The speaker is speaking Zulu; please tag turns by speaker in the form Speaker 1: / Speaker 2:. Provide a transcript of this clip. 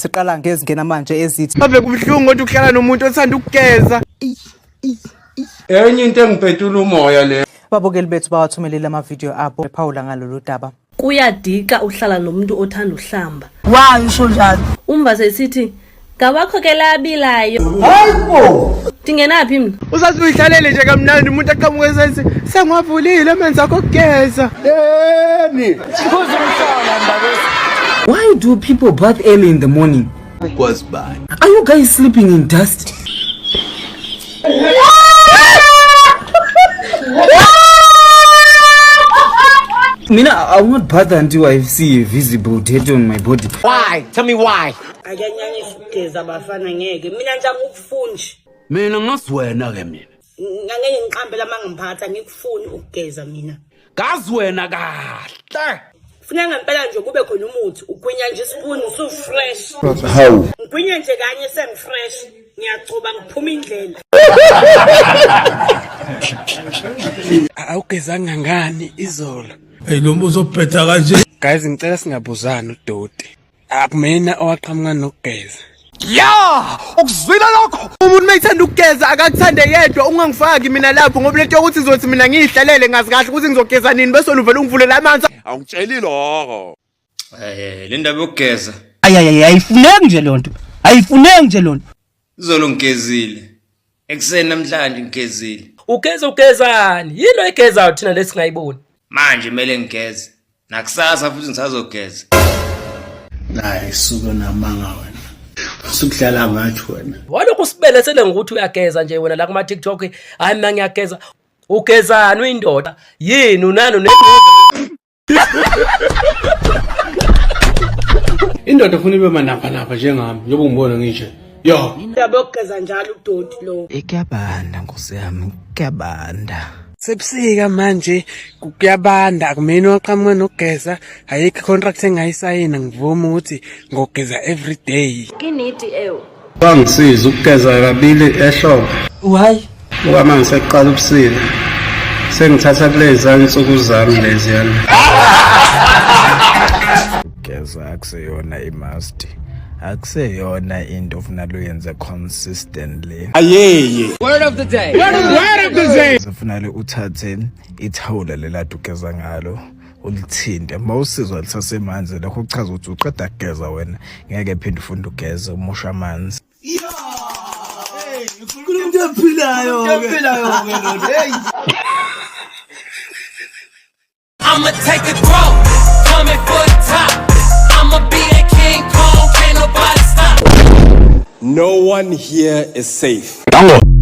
Speaker 1: Siqala ngezingena manje ezithi
Speaker 2: ave kubuhlungu ukuthi uhlala nomuntu othanda ukugeza.
Speaker 3: Enye into engiphetula umoya le.
Speaker 1: Babukeli bethu bawathumelele ama-video abo ephawula ngalolu daba.
Speaker 4: Kuyadika uhlala nomuntu othanda uhlamba.
Speaker 5: Why usho njalo?
Speaker 4: Umva sesithi ngawakho ke labilayo.
Speaker 3: Hayibo.
Speaker 4: Dingenaphi mina?
Speaker 2: Usathi uyihlalele nje kamnandi umuntu aqhamuke senze sengwavulile amanzi akho okugeza.
Speaker 3: Yeni.
Speaker 5: Why do people bath early in the morning?
Speaker 3: Was bad.
Speaker 5: Are you guys sleeping in dust? Mina, I won't bath until I see a visible tattoo on my body.
Speaker 3: Why? Tell me why.
Speaker 6: Akanyanye sigeza bafana ngeke mina nje ngikufunje
Speaker 3: Mina ngasiwena ke mina.
Speaker 6: ngangeke ngiqambela mangiphatha ngikufuni ukugeza mina
Speaker 3: Ngasiwena kahle.
Speaker 6: Funa ngempela nje kube khona umuthi ugwinya nje isipuni su fresh
Speaker 3: How?
Speaker 6: ngigwinya nje kanye seng fresh ngiyachuba ngiphuma indlela
Speaker 2: Awugezanga ngani izolo?
Speaker 7: Hey lo mbuzo ophetha kanje.
Speaker 2: Guys ngicela singabuzana uDoti. Akumina owaqhamuka nokugeza.
Speaker 3: Yeah! Ukuzwila lokho.
Speaker 2: Umuntu mayithanda ukugeza akakuthande yedwa ungangifaki mina lapho ngoba lento yokuthi izothi mina ngihlalele ngazi kahle ukuthi ngizogeza nini bese uvela ungivulela amanzi.
Speaker 3: Awungitsheli lokho.
Speaker 8: Le ndaba yokugeza
Speaker 5: Ayifuneki nje lonto. Ayifuneki nje lonto.
Speaker 8: izolo ngigezile ekuseni namhlanje ngigezile
Speaker 9: Ugezani yini oyigezayo thina lesingayiboni
Speaker 8: manje kumele ngigeze nakusasa futhi ngisazogeza
Speaker 7: Hayi suka namanga wena. Sukudlala ngathi wena.
Speaker 9: walokhu sibelethele ngokuthi uyageza nje wena la kuma TikTok hayi mina ngiyageza ugezani uyindoda yini unani
Speaker 7: Indoda ufuna ibe manapha njengami njengoba ungibona ngisho. Yo.
Speaker 6: indaba yokugeza njalo uDoti lo
Speaker 5: Ekuyabanda Nkosi yami, kuyabanda.
Speaker 2: Sebusika manje kuyabanda akumina owaqhamuka nokugeza ayikho contract engayisayina ngivuma ukuthi ngogeza every day.
Speaker 4: Kinidi ewe.
Speaker 3: Bangisiza ukugeza kabili ehlobo.
Speaker 5: Why?
Speaker 3: Ngoba manje seqala ubusika. Sengithatha kulezi insuku zami leziyana.
Speaker 10: Geza akuseyona imust. Akuseyona into ofuna luyenze consistently.
Speaker 3: Ayeye.
Speaker 2: Word of the day.
Speaker 10: Kufanele uthathe ithawula lelade ugeza ngalo ulithinte mawusizwa lisasemanzi lokho kuchaza ukuthi uqeda kugeza wena ngeke phinde ufunda ugeza umusha amanzi.
Speaker 9: I'ma take a grow coming for the top I'ma be that King Kong can't nobody stop
Speaker 3: No one here is safe.
Speaker 10: Dango.